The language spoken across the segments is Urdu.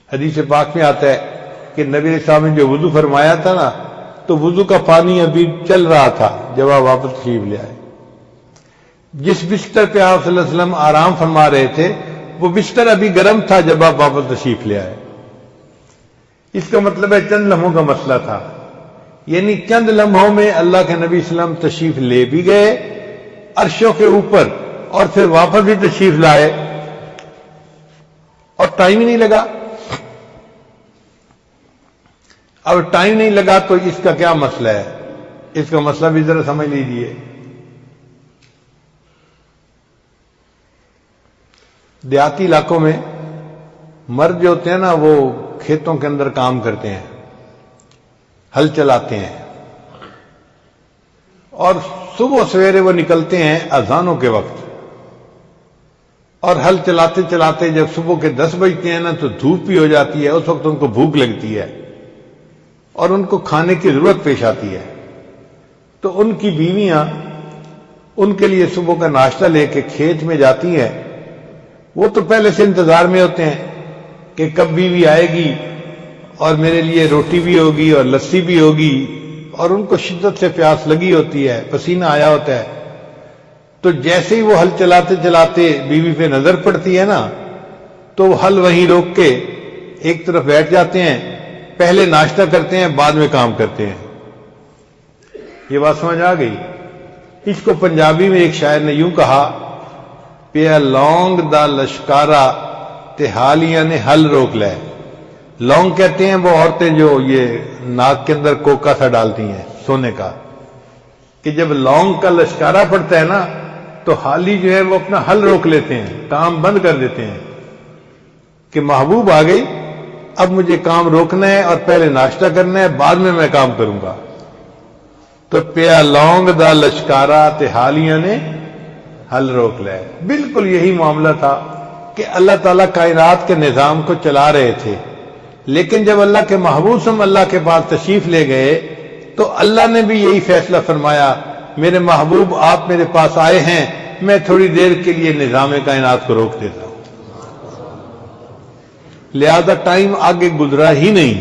حدیث پاک میں آتا ہے کہ نبی علیہ السلام نے جو وضو فرمایا تھا نا، تو وضو کا پانی ابھی چل رہا تھا جب آپ واپس تشریف لے آئے۔ جس بستر پہ آپ صلی اللہ علیہ وسلم آرام فرما رہے تھے وہ بستر ابھی گرم تھا جب آپ واپس تشریف لے آئے۔ اس کا مطلب ہے چند لمحوں کا مسئلہ تھا، یعنی چند لمحوں میں اللہ کے نبی صلی اللہ علیہ وسلم تشریف لے بھی گئے عرشوں کے اوپر، اور پھر واپس بھی تشریف لائے، اور ٹائم ہی نہیں لگا۔ اب ٹائم نہیں لگا تو اس کا کیا مسئلہ ہے؟ اس کا مسئلہ بھی ذرا سمجھ لیجئے۔ دیہاتی علاقوں میں مرد جو ہوتے ہیں نا، وہ کھیتوں کے اندر کام کرتے ہیں، ہل چلاتے ہیں، اور صبح سویرے وہ نکلتے ہیں اذانوں کے وقت، اور ہل چلاتے چلاتے جب صبح کے 10 بجتے ہیں نا تو دھوپ بھی ہو جاتی ہے، اس وقت ان کو بھوک لگتی ہے اور ان کو کھانے کی ضرورت پیش آتی ہے، تو ان کی بیویاں ان کے لیے صبح کا ناشتہ لے کے کھیت میں جاتی ہیں۔ وہ تو پہلے سے انتظار میں ہوتے ہیں کہ کب بیوی آئے گی اور میرے لیے روٹی بھی ہوگی اور لسی بھی ہوگی، اور ان کو شدت سے پیاس لگی ہوتی ہے، پسینہ آیا ہوتا ہے۔ تو جیسے ہی وہ ہل چلاتے چلاتے بیوی پہ نظر پڑتی ہے نا، تو وہ ہل وہیں روک کے ایک طرف بیٹھ جاتے ہیں، پہلے ناشتہ کرتے ہیں، بعد میں کام کرتے ہیں۔ یہ بات سمجھ آ گئی؟ اس کو پنجابی میں ایک شاعر نے یوں کہا، پیا لونگ دا لشکارا تے حالیاں نے ہل روک لے۔ لونگ کہتے ہیں وہ عورتیں جو یہ ناک کے اندر کوکا سا ڈالتی ہیں سونے کا، کہ جب لونگ کا لشکارہ پڑتا ہے نا تو حالی جو ہے وہ اپنا ہل روک لیتے ہیں، کام بند کر دیتے ہیں کہ محبوب آ گئی، اب مجھے کام روکنا ہے اور پہلے ناشتہ کرنا ہے، بعد میں کام کروں گا۔ تو پیا لونگ دا لشکارا تے حالیاں نے ہل روک لے۔ بالکل یہی معاملہ تھا کہ اللہ تعالیٰ کائنات کے نظام کو چلا رہے تھے، لیکن جب اللہ کے محبوب صلی اللہ کے پاس تشریف لے گئے تو اللہ نے بھی یہی فیصلہ فرمایا، میرے محبوب آپ میرے پاس آئے ہیں، میں تھوڑی دیر کے لیے نظام کائنات کو روک دیتا ہوں۔ لہذا ٹائم آگے گزرا ہی نہیں،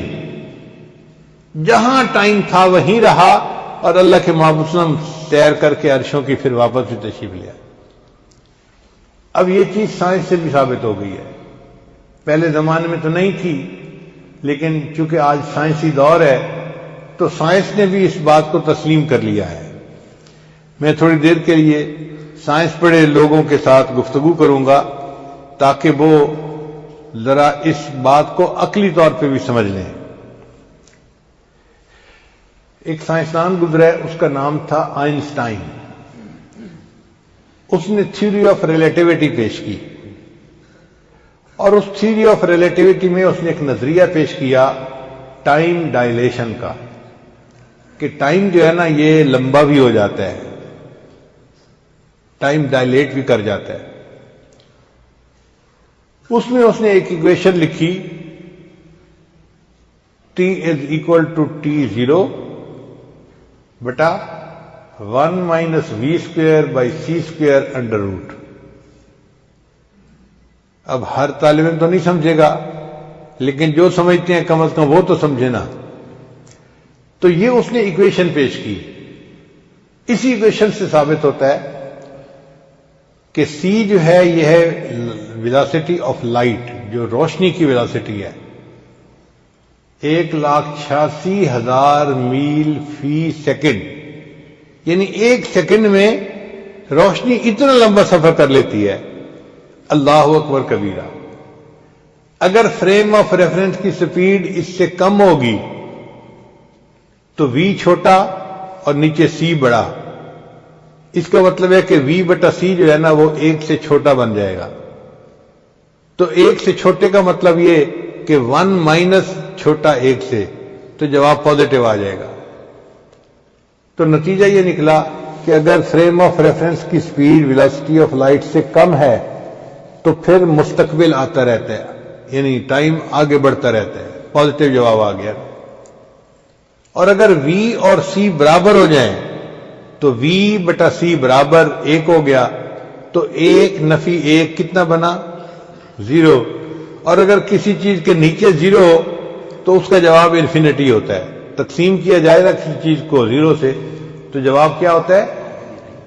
جہاں ٹائم تھا وہیں رہا، اور اللہ کے محبوب صلی اللہ علیہ وسلم تیر کر کے عرشوں کی پھر واپس بھی تشریف لیا۔ اب یہ چیز سائنس سے بھی ثابت ہو گئی ہے، پہلے زمانے میں تو نہیں تھی، لیکن چونکہ آج سائنسی دور ہے تو سائنس نے بھی اس بات کو تسلیم کر لیا ہے۔ میں تھوڑی دیر کے لیے سائنس پڑھے لوگوں کے ساتھ گفتگو کروں گا تاکہ وہ ذرا اس بات کو عقلی طور پہ بھی سمجھ لیں۔ ایک سائنسدان گزرا ہے، اس کا نام تھا آئنسٹائن۔ اس نے تھیوری آف ریلیٹیوٹی پیش کی، اور اس تھیوری آف ریلیٹیوٹی میں اس نے ایک نظریہ پیش کیا ٹائم ڈائلیشن کا، کہ ٹائم جو ہے نا یہ لمبا بھی ہو جاتا ہے، ٹائم ڈائلیٹ بھی کر جاتا ہے۔ اس میں اس نے ایک ایکویشن لکھی، T = T0 بٹا 1 - v²/c²√۔ اب ہر طالب علم تو نہیں سمجھے گا، لیکن جو سمجھتے ہیں کم از کم وہ تو سمجھے نا۔ تو یہ اس نے ایکویشن پیش کی، اسی ایکویشن سے ثابت ہوتا ہے کہ c جو ہے یہ ہے ویلاسٹی آف لائٹ، جو روشنی کی ویلاسٹی ہے، 1,86,000 میل فی سیکنڈ، یعنی ایک سیکنڈ میں روشنی اتنا لمبا سفر کر لیتی ہے۔ اللہ اکبر کبیرہ۔ اگر فریم آف ریفرنس کی سپیڈ اس سے کم ہوگی تو v چھوٹا اور نیچے c بڑا، اس کا مطلب ہے کہ v/c جو ہے نا وہ 1 سے چھوٹا بن جائے گا۔ تو 1 سے چھوٹے کا مطلب یہ کہ 1 - چھوٹا 1 سے، تو جواب پازیٹو آ جائے گا۔ تو نتیجہ یہ نکلا کہ اگر فریم آف ریفرنس کی سپیڈ ویلاسٹی آف لائٹ سے کم ہے تو پھر مستقبل آتا رہتا ہے، یعنی ٹائم آگے بڑھتا رہتا ہے، پازیٹو جواب آ گیا۔ اور اگر v اور c برابر ہو جائیں تو v/c برابر 1 ہو گیا، تو 1 - 1 کتنا بنا؟ 0۔ اور اگر کسی چیز کے نیچے زیرو ہو تو اس کا جواب انفینٹی ہوتا ہے. تقسیم کیا جائے گا کسی چیز کو زیرو سے تو جواب کیا ہوتا ہے؟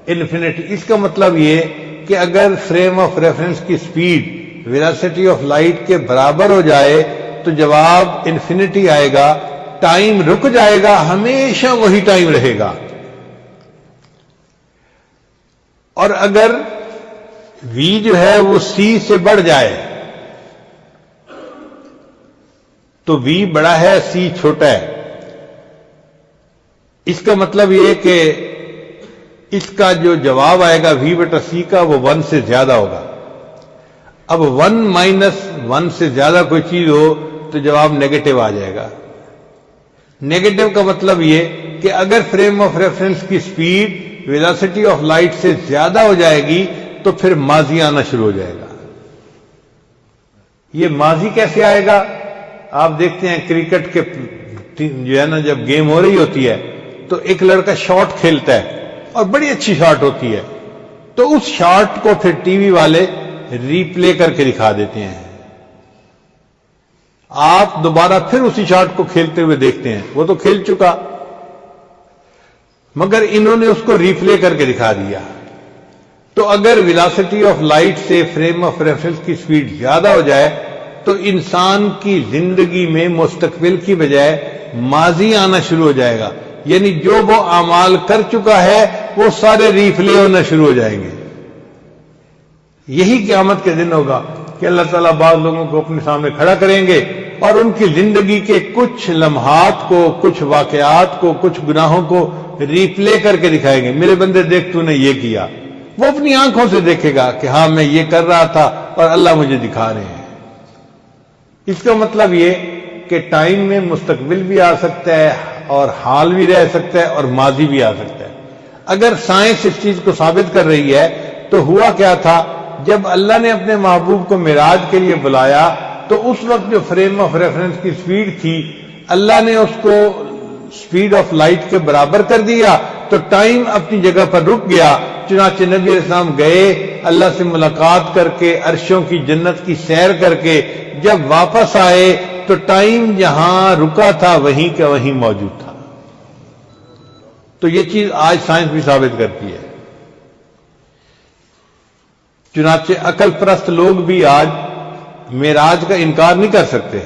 انفینٹی. اس کا مطلب یہ کہ اگر فریم آف ریفرنس کی سپیڈ ویلاسٹی آف لائٹ کے برابر ہو جائے تو جواب انفینٹی آئے گا. ٹائم رک جائے گا، ہمیشہ وہی ٹائم رہے گا. اور اگر v جو ہے وہ c سے بڑھ جائے تو v بڑا ہے c چھوٹا ہے. اس کا مطلب یہ کہ اس کا جو جواب آئے گا v بٹا c کا وہ 1 سے زیادہ ہوگا. اب 1 مائنس 1 سے زیادہ کوئی چیز ہو تو جواب نیگیٹو آ جائے گا. نیگیٹو کا مطلب یہ کہ اگر فریم آف ریفرنس کی سپیڈ ویلاسٹی آف لائٹ سے زیادہ ہو جائے گی تو پھر ماضی آنا شروع ہو جائے گا. یہ ماضی کیسے آئے گا؟ آپ دیکھتے ہیں کرکٹ کے جو ہے نا جب گیم ہو رہی ہوتی ہے تو ایک لڑکا شاٹ کھیلتا ہے اور بڑی اچھی شاٹ ہوتی ہے تو اس شاٹ کو پھر ٹی وی والے ری پلے کر کے دکھا دیتے ہیں. آپ دوبارہ پھر اسی شاٹ کو کھیلتے ہوئے دیکھتے ہیں، وہ تو کھیل چکا مگر انہوں نے اس کو ری پلے کر کے دکھا دیا. تو اگر ویلاسٹی آف لائٹ سے فریم آف ریفرنس کی سپیڈ زیادہ ہو جائے تو انسان کی زندگی میں مستقبل کی بجائے ماضی آنا شروع ہو جائے گا. یعنی جو وہ اعمال کر چکا ہے وہ سارے ری پلے ہونا شروع ہو جائیں گے. یہی قیامت کے دن ہوگا کہ اللہ تعالیٰ بعض لوگوں کو اپنے سامنے کھڑا کریں گے اور ان کی زندگی کے کچھ لمحات کو، کچھ واقعات کو، کچھ گناہوں کو ری پلے کر کے دکھائیں گے. میرے بندے دیکھ تو نے یہ کیا. وہ اپنی آنکھوں سے دیکھے گا کہ ہاں میں یہ کر رہا تھا اور اللہ مجھے دکھا رہے ہیں. اس کا مطلب یہ کہ ٹائم میں مستقبل بھی آ سکتا ہے اور حال بھی رہ سکتا ہے اور ماضی بھی آ سکتا ہے. اگر سائنس اس چیز کو ثابت کر رہی ہے تو ہوا کیا تھا؟ جب اللہ نے اپنے محبوب کو معراج کے لیے بلایا تو اس وقت جو فریم آف ریفرنس کی سپیڈ تھی اللہ نے اس کو سپیڈ آف لائٹ کے برابر کر دیا تو ٹائم اپنی جگہ پر رک گیا. چنانچہ نبی علیہ السلام گئے اللہ سے ملاقات کر کے عرشوں کی جنت کی سیر کر کے جب واپس آئے تو ٹائم جہاں رکا تھا وہیں کا وہیں موجود تھا. تو یہ چیز آج سائنس بھی ثابت کرتی ہے. چنانچہ عقل پرست لوگ بھی آج معراج کا انکار نہیں کر سکتے.